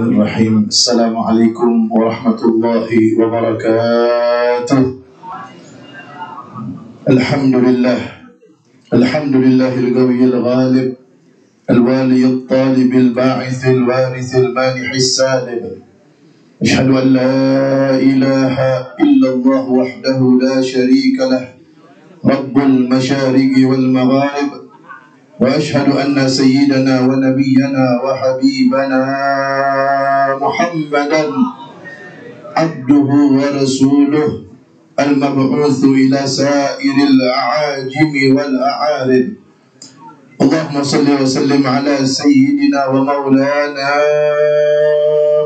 Bismillahirrahmanirrahim. Assalamualaikum warahmatullahi wabarakatuh. Alhamdulillah. Alhamdulillahil qawiyil ghalib, al-waliyil talibil ba'ithil warithil manihis salib. Ashhadu an la ilaha illallah wahdahu la syarika lah, Rabbul masyariqi wal magharib. وأشهد أن سيدنا ونبينا وحبيبنا محمدا عبده ورسوله المبعوث إلى سائر الأعاجم والأعارب. اللهم صل وسلم على سيدنا ومولانا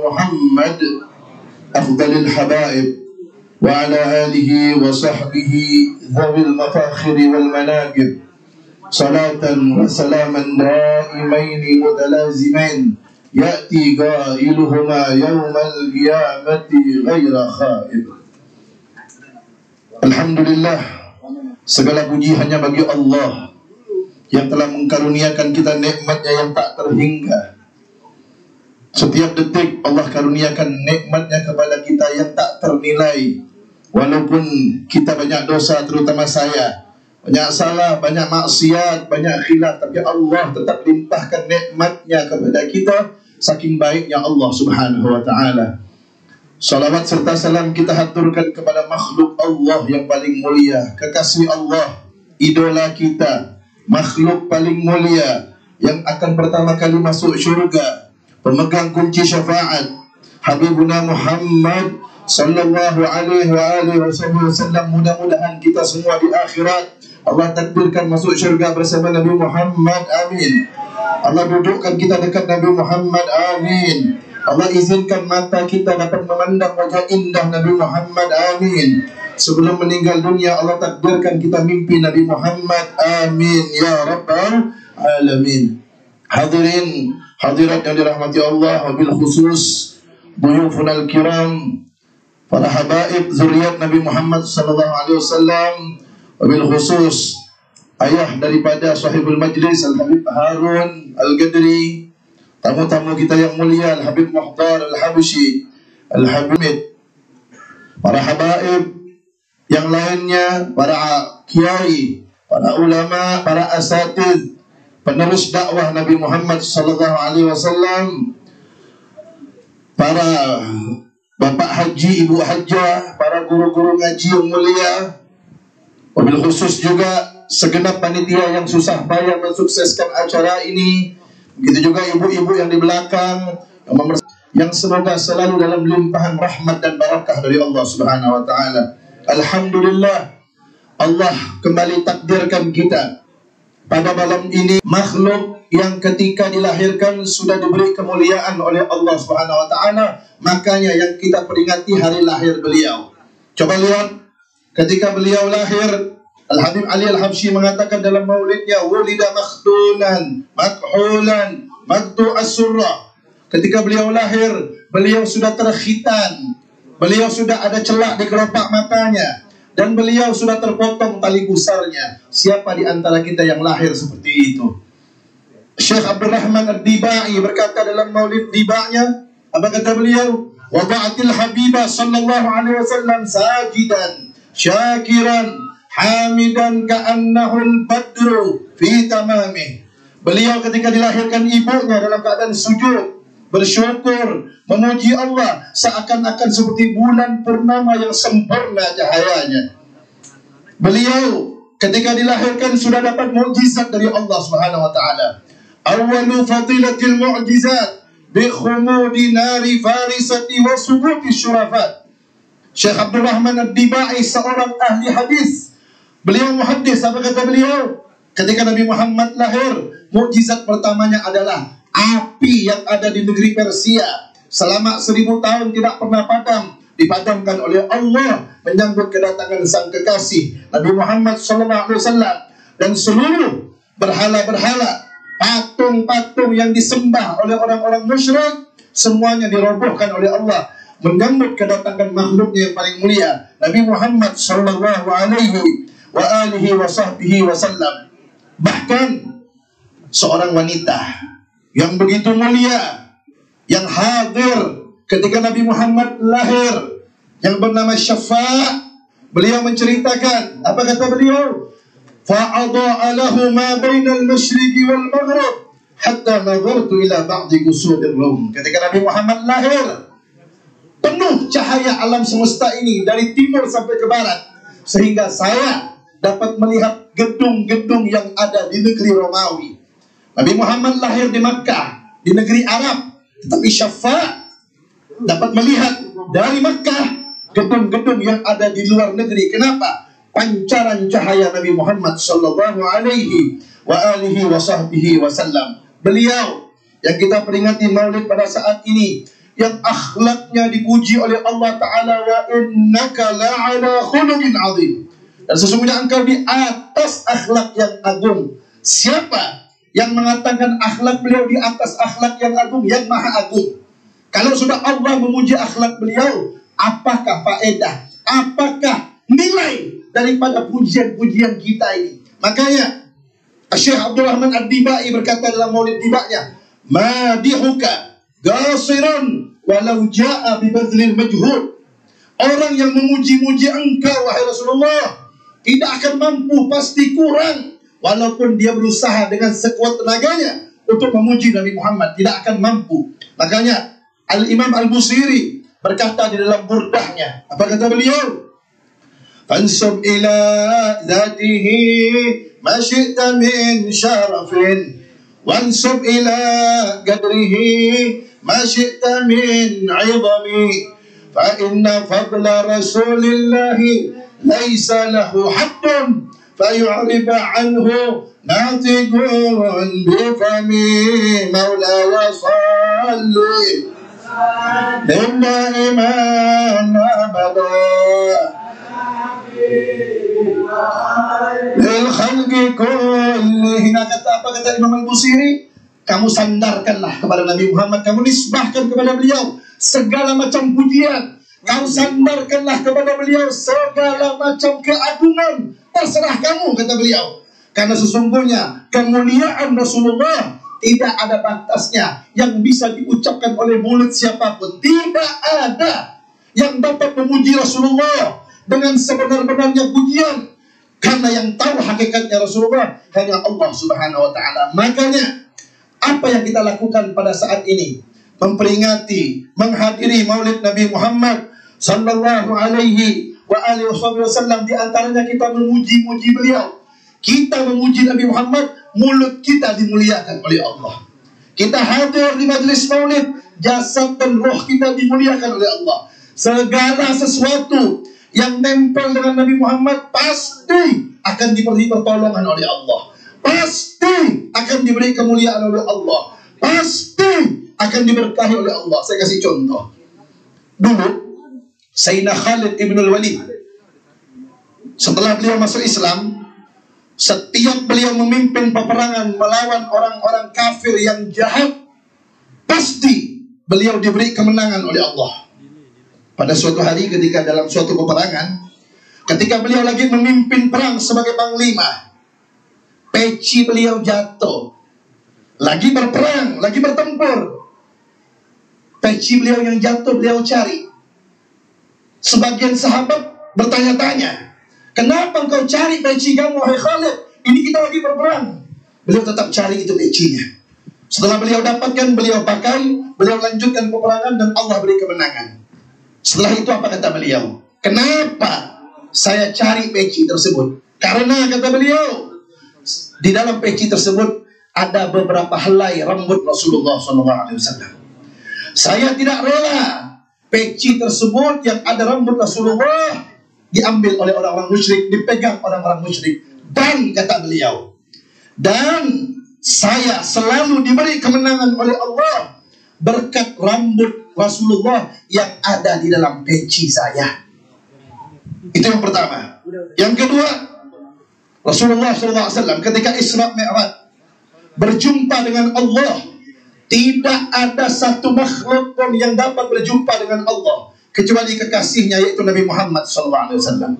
محمد أفضل الحبائب وعلى آله وصحبه ذوي المفاخر والمناقب. صلاة وسلاما دائمين متلازمين يأتي قائلهما يوم القيامة غير خائب. Alhamdulillah, segala puji hanya bagi Allah yang telah mengkaruniakan kita nikmatnya yang tak terhingga. Setiap detik Allah karuniakan nikmatnya kepada kita yang tak ternilai. Walaupun kita banyak dosa, terutama saya, banyak salah, banyak maksiat, banyak khilaf, tapi Allah tetap limpahkan nikmatnya kepada kita. Saking baiknya Allah subhanahu wa ta'ala. Salawat serta salam kita haturkan kepada makhluk Allah yang paling mulia, kekasih Allah, idola kita, makhluk paling mulia yang akan pertama kali masuk syurga, pemegang kunci syafaat, Habibuna Muhammad sallallahu alaihi wa alihi wasallam. Mudah-mudahan kita semua di akhirat Allah takdirkan masuk syurga bersama Nabi Muhammad, amin. Allah dudukkan kita dekat Nabi Muhammad, amin. Allah izinkan mata kita dapat memandang wajah indah Nabi Muhammad, amin. Sebelum meninggal dunia Allah takdirkan kita mimpi Nabi Muhammad, amin ya rabbal alamin. Hadirin hadirat yang dirahmati Allah, wabil khusus duyufunal kiram, para habaib zuriat Nabi Muhammad sallallahu alaihi wasallam, wabil khusus ayah daripada sahibul majlis Al-Habib Harun Al-Gadri, tamu-tamu kita yang mulia Al-Habib Muhtar Al-Habshi, Al-Habib, para habaib yang lainnya, para kiai, para ulama, para asatidz, penerus dakwah Nabi Muhammad sallallahu alaihi wasallam, para bapak haji, ibu hajjah, para guru-guru ngaji yang mulia, wabil khusus juga segenap panitia yang susah payah mensukseskan acara ini. Begitu juga ibu-ibu yang di belakang yang semoga selalu dalam limpahan rahmat dan barakah dari Allah subhanahu wa ta'ala. Alhamdulillah, Allah kembali takdirkan kita pada malam ini, makhluk yang ketika dilahirkan sudah diberi kemuliaan oleh Allah subhanahu wa ta'ala. Makanya yang kita peringati hari lahir beliau. Coba lihat, ketika beliau lahir, Al-Habib Ali Al-Habshi mengatakan dalam maulidnya, wulida makhtunan, makhulan, magdu as-surrah. Ketika beliau lahir, beliau sudah terkhitan, beliau sudah ada celak di kelopak matanya, dan beliau sudah terpotong tali pusarnya. Siapa di antara kita yang lahir seperti itu? Syekh Abdurrahman Ad-Dibai berkata dalam maulid diba'nya, apa kata beliau? Wada'atil habibah sallallahu alaihi wasallam sajidan, syakiran, hamidan ka'annahul badru fi tamamih. Beliau ketika dilahirkan ibunya dalam keadaan sujud, bersyukur, memuji Allah seakan-akan seperti bulan purnama yang sempurna cahayanya. Beliau ketika dilahirkan sudah dapat mukjizat dari Allah Subhanahu wa taala. Awwalu fadilatil mu'jizat bi khumudi nari farisati wa subuti syurafat. Syekh Abdurrahman Ad-Dibai seorang ahli hadis. Beliau muhaddis, apa kata beliau? Ketika Nabi Muhammad lahir, mukjizat pertamanya adalah api yang ada di negeri Persia selama 1000 tahun tidak pernah padam, dipadamkan oleh Allah menyambut kedatangan sang kekasih Nabi Muhammad sallallahu alaihi wasallam. Dan seluruh berhala-berhala, patung-patung yang disembah oleh orang-orang musyrik, semuanya dirobohkan oleh Allah menyambut kedatangan makhluknya yang paling mulia, Nabi Muhammad sallallahu alaihi wa alihi wa sahbihi wasallam. Bahkan seorang wanita yang begitu mulia, yang hadir ketika Nabi Muhammad lahir yang bernama Syafa', beliau menceritakan, apa kata beliau? Fa'adha'a lahu ma bainal masyriqi wal maghrib hatta nazartu ila ba'di qusudir Rum. Ketika Nabi Muhammad lahir, penuh cahaya alam semesta ini dari timur sampai ke barat, sehingga saya dapat melihat gedung-gedung yang ada di negeri Romawi. Nabi Muhammad lahir di Makkah, di negeri Arab, tetapi Syafa' dapat melihat dari Makkah gedung-gedung yang ada di luar negeri. Kenapa? Pancaran cahaya Nabi Muhammad sallallahu alaihi wa alihi wa sahbihi wasallam. Beliau yang kita peringati maulid pada saat ini, yang akhlaknya dipuji oleh Allah Ta'ala, wa innaka la'ala khuluqin azim. Dan sesungguhnya engkau di atas akhlak yang agung. Siapa yang mengatakan akhlak beliau di atas akhlak yang agung, yang maha agung? Kalau sudah Allah memuji akhlak beliau, apakah faedah, apakah nilai daripada pujian-pujian kita ini? Makanya Syekh Abdul Rahman Ad-Dibai berkata dalam maulid dibaknya, madihuka gasirun walau ja'a bibadlil majhud. Orang yang memuji-muji engkau wahai Rasulullah tidak akan mampu, pasti kurang, walaupun dia berusaha dengan sekuat tenaganya untuk memuji Nabi Muhammad, tidak akan mampu. Makanya Al-Imam Al-Busiri berkata di dalam burdahnya, apa kata beliau? Fansub ila dhatihi ma syi'ta min syarafin wansub ila qadrihi ma syi'ta min 'idami fa inna fadla rasulillahi laysa lahu haddun fayu'rib 'anhu natiqun bifami maulaya salli Inna iman abada lil khalqi kullihina. Kata apa kata Imam Al-Busiri? Kamu sandarkanlah kepada Nabi Muhammad, kamu nisbahkan kepada beliau segala macam pujian, kamu sandarkanlah kepada beliau segala macam keagungan, terserah kamu, kata beliau. Karena sesungguhnya kemuliaan Rasulullah tidak ada batasnya yang bisa diucapkan oleh mulut siapapun. Tidak ada yang dapat memuji Rasulullah dengan sebenar-benarnya pujian, karena yang tahu hakikatnya Rasulullah hanya Allah Subhanahu wa ta'ala. Makanya apa yang kita lakukan pada saat ini, memperingati, menghadiri maulid Nabi Muhammad sallallahu alaihi wa alihi wasallam, di antaranya kita memuji-muji beliau. Kita memuji Nabi Muhammad, mulut kita dimuliakan oleh Allah. Kita hadir di majlis maulid, jasad dan roh kita dimuliakan oleh Allah. Segala sesuatu yang nempel dengan Nabi Muhammad pasti akan diberi pertolongan oleh Allah, pasti akan diberi kemuliaan oleh Allah, pasti akan diberkahi oleh Allah. Saya kasih contoh. Dulu Sayyidina Khalid ibn al-Walid, setelah beliau masuk Islam, setiap beliau memimpin peperangan melawan orang-orang kafir yang jahat, pasti beliau diberi kemenangan oleh Allah. Pada suatu hari ketika dalam suatu peperangan, ketika beliau lagi memimpin perang sebagai panglima, peci beliau jatuh. Lagi berperang, lagi bertempur, peci beliau yang jatuh beliau cari. Sebagian sahabat bertanya-tanya, kenapa engkau cari peci kamu, wahai Khalid? Ini kita lagi berperang. Beliau tetap cari itu pecinya. Setelah beliau dapatkan, beliau pakai, beliau lanjutkan peperangan dan Allah beri kemenangan. Setelah itu apa kata beliau? Kenapa saya cari peci tersebut? Karena kata beliau, di dalam peci tersebut ada beberapa helai rambut Rasulullah SAW. Saya tidak rela peci tersebut yang ada rambut Rasulullah diambil oleh orang-orang musyrik, dipegang orang-orang musyrik. Dan kata beliau, dan saya selalu diberi kemenangan oleh Allah berkat rambut Rasulullah yang ada di dalam peci saya. Itu yang pertama. Yang kedua, Rasulullah SAW ketika Isra Mi'raj berjumpa dengan Allah, tidak ada satu makhluk pun yang dapat berjumpa dengan Allah kecuali kekasihnya, yaitu Nabi Muhammad SAW.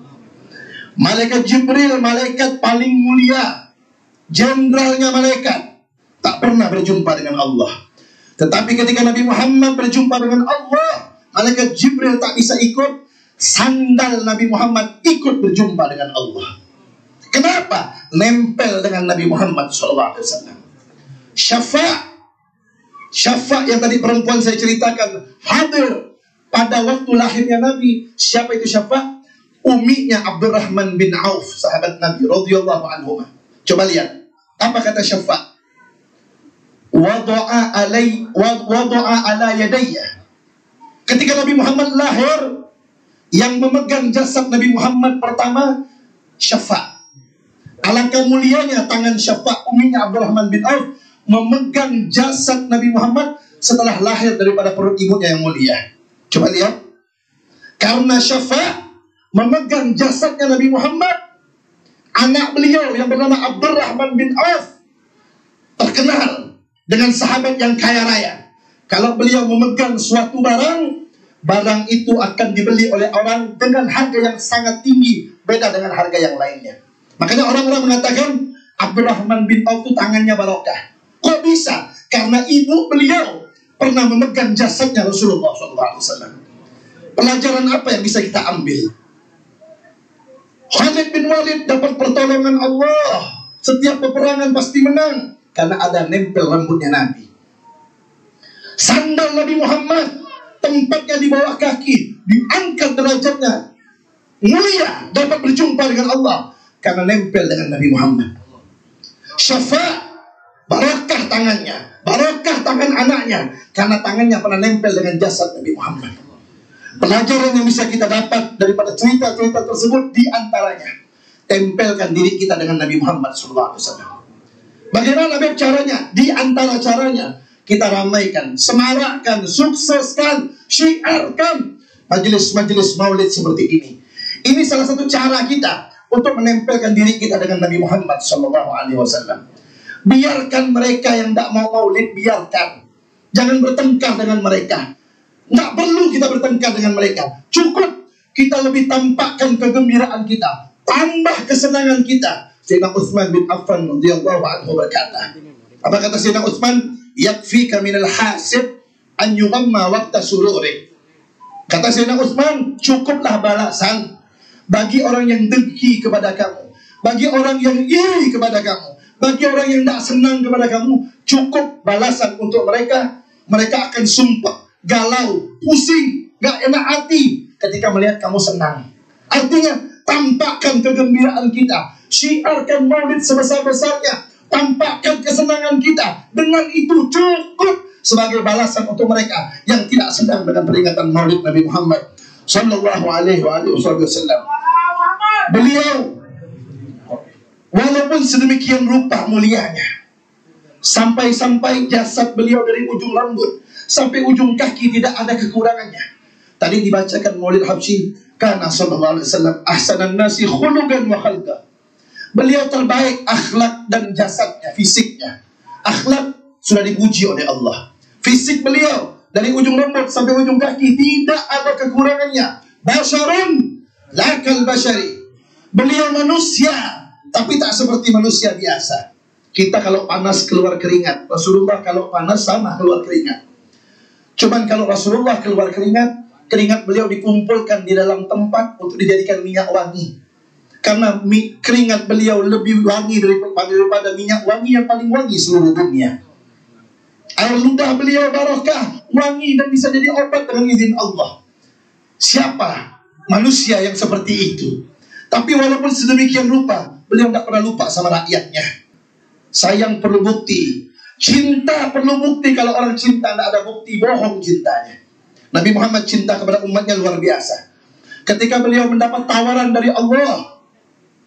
Malaikat Jibril, malaikat paling mulia, jenderalnya malaikat, tak pernah berjumpa dengan Allah. Tetapi ketika Nabi Muhammad berjumpa dengan Allah, malaikat Jibril tak bisa ikut, sandal Nabi Muhammad ikut berjumpa dengan Allah. Kenapa? Nempel dengan Nabi Muhammad SAW. Syafa' yang tadi perempuan saya ceritakan hadir pada waktu lahirnya Nabi. Siapa itu Syafa'? Uminya Abdurrahman bin Auf, sahabat Nabi radhiyallahu anhu. Coba lihat apa kata Syafa'. Wada'a ala yadayya. Ketika Nabi Muhammad lahir, yang memegang jasad Nabi Muhammad pertama Syafa'. Alangkah mulianya tangan Syafa', uminya Abdurrahman bin Auf, memegang jasad Nabi Muhammad setelah lahir daripada perut ibunya yang mulia. Coba lihat. Karena Syafa' memegang jasadnya Nabi Muhammad, anak beliau yang bernama Abdurrahman bin Auf terkenal dengan sahabat yang kaya raya. Kalau beliau memegang suatu barang itu akan dibeli oleh orang dengan harga yang sangat tinggi, beda dengan harga yang lainnya. Makanya orang-orang mengatakan Abdurrahman bin Auf itu tangannya barokah. Kok bisa? Karena ibu beliau pernah memegang jasadnya Rasulullah SAW. Pelajaran apa yang bisa kita ambil? Khalid bin Walid dapat pertolongan Allah. Setiap peperangan pasti menang karena ada nempel rambutnya Nabi. Sandal Nabi Muhammad, tempatnya di bawah kaki, diangkat derajatnya, mulia, dapat berjumpa dengan Allah karena nempel dengan Nabi Muhammad. Syafa', barakah tangannya, barakah tangan anaknya, karena tangannya pernah nempel dengan jasad Nabi Muhammad. Pelajaran yang bisa kita dapat daripada cerita-cerita tersebut di antaranya, tempelkan diri kita dengan Nabi Muhammad SAW. Bagaimana caranya? Di antara caranya, kita ramaikan, semarakkan, sukseskan, syiarkan majelis-majelis maulid seperti ini. Ini salah satu cara kita untuk menempelkan diri kita dengan Nabi Muhammad SAW. Biarkan mereka yang tidak mau maulid, biarkan. Jangan bertengkar dengan mereka. Tidak perlu kita bertengkar dengan mereka. Cukup kita lebih tampakkan kegembiraan kita, tambah kesenangan kita. Sayyidina Utsman bin Affan radhiyallahu anhu berkata, apa kata Sayyidina Utsman? Yakfika minal hasib an yughamma waqta sururi. Kata Sayyidina Utsman, cukuplah balasan bagi orang yang dengki kepada kamu, bagi orang yang iri kepada kamu, bagi orang yang tidak senang kepada kamu. Cukup balasan untuk mereka. Mereka akan sumpah, galau, pusing, gak enak hati ketika melihat kamu senang. Artinya, tampakkan kegembiraan kita, syiarkan maulid sebesar-besarnya, tampakkan kesenangan kita. Dengan itu cukup sebagai balasan untuk mereka yang tidak sedang dengan peringatan maulid Nabi Muhammad sallallahu alaihi wasallam. Beliau walaupun sedemikian rupa mulianya, sampai-sampai jasad beliau dari ujung rambut sampai ujung kaki tidak ada kekurangannya. Tadi dibacakan maulid Habsyi, kana sallallahu alaihi wasallam ahsanan nasi khuluqan wa khalqa. Beliau terbaik akhlak dan jasadnya, fisiknya. Akhlak sudah dipuji oleh Allah. Fisik beliau dari ujung rambut sampai ujung kaki tidak ada kekurangannya. Basyarun lakal basyari. Beliau manusia, tapi tak seperti manusia biasa. Kita kalau panas keluar keringat, Rasulullah kalau panas sama keluar keringat. Cuman kalau Rasulullah keluar keringat, keringat beliau dikumpulkan di dalam tempat untuk dijadikan minyak wangi. Karena keringat beliau lebih wangi daripada minyak wangi yang paling wangi seluruh dunia. Air ludah beliau barakah, wangi dan bisa jadi obat dengan izin Allah. Siapa manusia yang seperti itu? Tapi walaupun sedemikian rupa, beliau tidak pernah lupa sama rakyatnya. Sayang perlu bukti, cinta perlu bukti. Kalau orang cinta tidak ada bukti, bohong cintanya. Nabi Muhammad cinta kepada umatnya luar biasa. Ketika beliau mendapat tawaran dari Allah,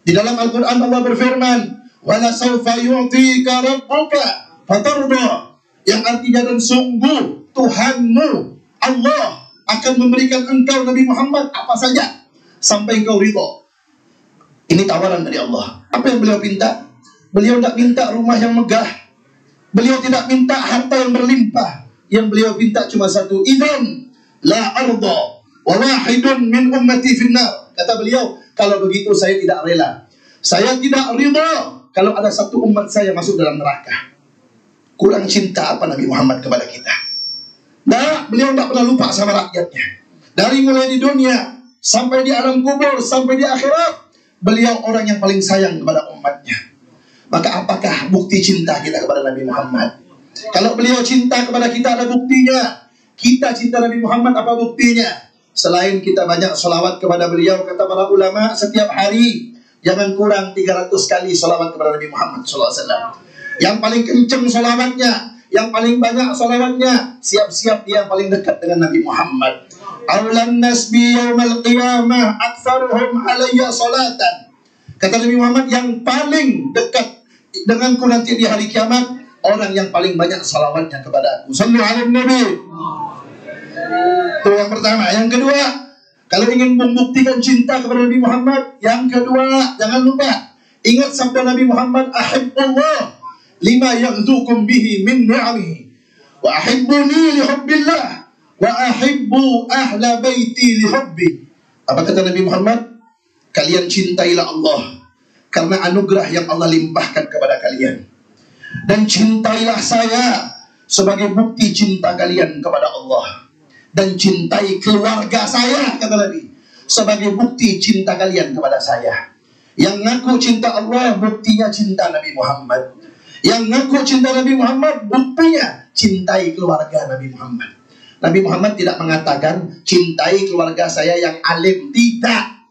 di dalam Al-Quran Allah berfirman, wala sawfa yu'tika rabbuka fatarda, yang artinya dan sungguh Tuhanmu Allah akan memberikan engkau Nabi Muhammad apa saja sampai engkau ridho. Ini tawaran dari Allah. Apa yang beliau minta? Beliau tidak minta rumah yang megah, beliau tidak minta harta yang berlimpah. Yang beliau minta cuma satu, idzan la arda wa wahidun min ummati finnar. Kata beliau, kalau begitu saya tidak rela, saya tidak ridha kalau ada satu umat saya masuk dalam neraka. kurang cinta apa Nabi Muhammad kepada kita? Nah, beliau tidak pernah lupa sama rakyatnya. Dari mulai di dunia sampai di alam kubur, sampai di akhirat, beliau orang yang paling sayang kepada umatnya. Maka apakah bukti cinta kita kepada Nabi Muhammad? Kalau beliau cinta kepada kita, ada buktinya. Kita cinta Nabi Muhammad, apa buktinya? Selain kita banyak sholawat kepada beliau, kata para ulama, setiap hari jangan kurang 300 kali sholawat kepada Nabi Muhammad SAW. Yang paling kenceng sholawatnya, yang paling banyak sholawatnya, siap-siap dia paling dekat dengan Nabi Muhammad. Aulan nasbi yaumal qiyamah aktsaruhum alayya salatan. Kata Nabi Muhammad, yang paling dekat denganku nanti di hari kiamat, orang yang paling banyak salawatnya kepada aku. Sallu ala Nabi. Itu yang pertama. Yang kedua, kalau ingin membuktikan cinta kepada Nabi Muhammad, yang kedua, jangan lupa ingat sabda Nabi Muhammad, ahibbullah lima yaghdukum bihi min ni'amihi wa ahibbuni li hubbillah wa ahibbu ahla baiti li hubbi. Apa kata Nabi Muhammad? Kalian cintailah Allah karena anugerah yang Allah limpahkan kepada kalian, dan cintailah saya sebagai bukti cinta kalian kepada Allah, dan cintai keluarga saya, kata Nabi, sebagai bukti cinta kalian kepada saya. Yang ngaku cinta Allah, buktinya cinta Nabi Muhammad. Yang ngaku cinta Nabi Muhammad, buktinya cintai keluarga Nabi Muhammad. Nabi Muhammad tidak mengatakan cintai keluarga saya yang alim, tidak.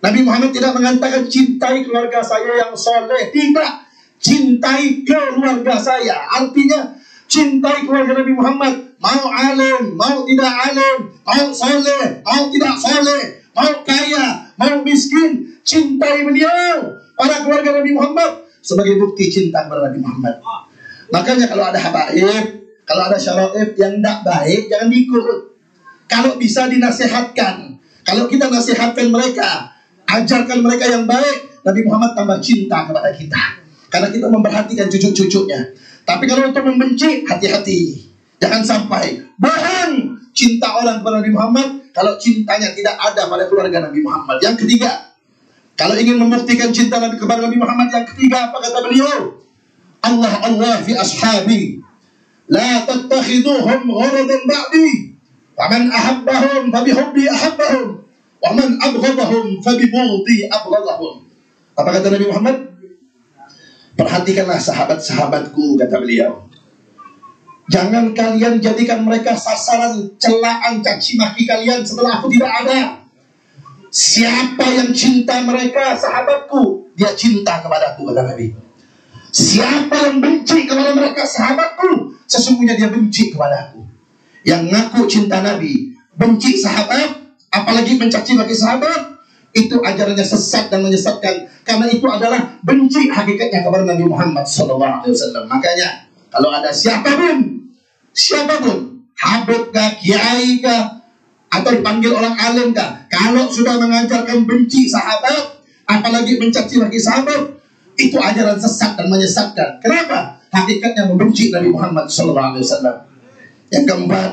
Nabi Muhammad tidak mengatakan cintai keluarga saya yang soleh, tidak. Cintai keluarga saya, artinya cintai keluarga Nabi Muhammad. Mau alim, mau tidak alim, mau soleh, mau tidak soleh, mau kaya, mau miskin, cintai beliau, para keluarga Nabi Muhammad, sebagai bukti cinta kepada Nabi Muhammad. Makanya kalau ada habaib, kalau ada syaraib yang tidak baik, jangan diikut. Kalau bisa dinasihatkan. Kalau kita nasihatkan mereka, ajarkan mereka yang baik, Nabi Muhammad tambah cinta kepada kita, karena kita memperhatikan cucu-cucunya. Tapi kalau untuk membenci, hati-hati. Jangan sampai bohong cinta orang kepada Nabi Muhammad kalau cintanya tidak ada pada keluarga Nabi Muhammad. Yang ketiga, kalau ingin membuktikan cinta Nabi kepada Nabi Muhammad, yang ketiga apa kata beliau? Allah fi ashabi la tattakhiduhum gharadan ba'di faman ahabbahum fabihubbi ahabbahum wa man abghadahum fabibughdhi abghadahum. Apa kata Nabi Muhammad? Perhatikanlah sahabat-sahabatku, kata beliau. Jangan kalian jadikan mereka sasaran celaan caci maki kalian setelah aku tidak ada. Siapa yang cinta mereka, sahabatku, dia cinta kepadaku, kata Nabi. Siapa yang benci kepada mereka, sahabatku, sesungguhnya dia benci kepadaku. Yang ngaku cinta Nabi, benci sahabat, apalagi mencaci maki sahabat, itu ajarannya sesat dan menyesatkan. Karena itu adalah benci hakikatnya kepada Nabi Muhammad SAW. Makanya kalau ada siapapun, habib kah, kiai kah, atau dipanggil orang alim kah, kalau sudah mengajarkan benci sahabat, apalagi mencaci maki sahabat, itu ajaran sesat dan menyesatkan. Kenapa? Hakikatnya membenci Nabi Muhammad SAW. Yang keempat,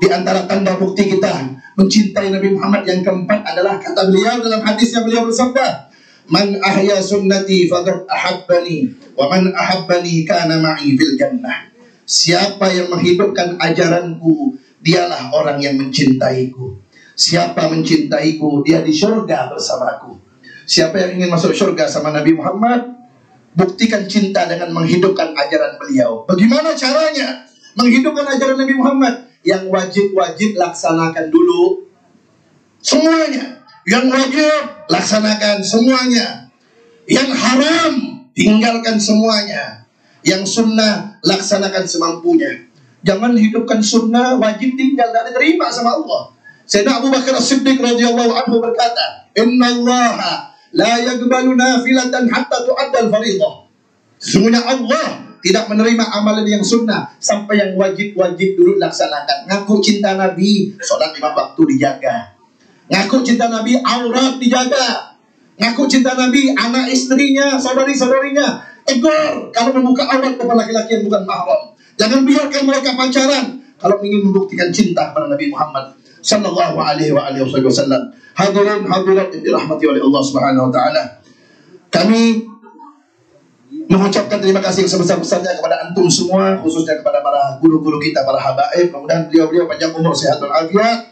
di antara tanda bukti kita mencintai Nabi Muhammad, yang keempat adalah kata beliau dalam hadisnya, beliau bersabda, man ahya sunnati faqad ahabbani wa man ahabbani kana ma'i fil jannah. Siapa yang menghidupkan ajaranku, dialah orang yang mencintaiku. Siapa mencintaiku, dia di surga bersamaku. Siapa yang ingin masuk surga sama Nabi Muhammad, buktikan cinta dengan menghidupkan ajaran beliau. Bagaimana caranya menghidupkan ajaran Nabi Muhammad? Yang wajib-wajib laksanakan dulu semuanya. Yang wajib laksanakan semuanya. Yang haram tinggalkan semuanya. Yang sunnah laksanakan semampunya. Jangan hidupkan sunnah wajib tinggal, tidak diterima sama Allah. Sayyidina Abu Bakar As-Siddiq radhiyallahu anhu berkata, innallaha la yaqbalu nafilatan hatta tu'addal fariḍah. Sesungguhnya Allah tidak menerima amalan yang sunnah sampai yang wajib-wajib dulu laksanakan. Ngaku cinta Nabi, sholat 5 waktu dijaga. Ngaku cinta Nabi, aurat dijaga. Ngaku cinta Nabi, anak istrinya, saudari-saudarinya, tegur kalau membuka aurat kepada laki-laki yang bukan mahram. Jangan biarkan mereka pacaran kalau ingin membuktikan cinta kepada Nabi Muhammad sallallahu alaihi wasallam. Hadirin hadirat yang dirahmati oleh Allah Subhanahu wa taala. Kami mengucapkan terima kasih yang sebesar-besarnya kepada antum semua, khususnya kepada para guru-guru kita, para habaib. Mudah-mudahan beliau-beliau panjang umur, sehat dan afiat,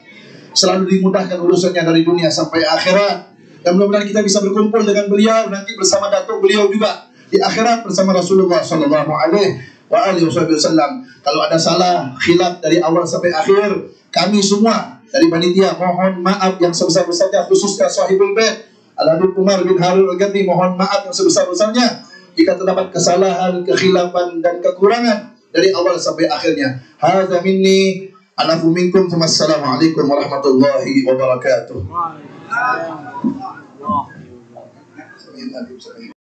selalu dimudahkan urusannya dari dunia sampai akhirat, dan mudah-mudahan kita bisa berkumpul dengan beliau nanti bersama datuk beliau juga di akhirat bersama Rasulullah sallallahu alaihi wasallam. Kalau ada salah khilaf dari awal sampai akhir, kami semua dari panitia mohon maaf yang sebesar-besarnya, khususnya sahibul bait Al-Habib Umar bin Harun Al-Gandhi, mohon maaf yang sebesar-besarnya jika terdapat kesalahan, kekhilafan dan kekurangan dari awal sampai akhirnya. Hadza minni, anafu minkum, wassalamualaikum warahmatullahi wabarakatuh.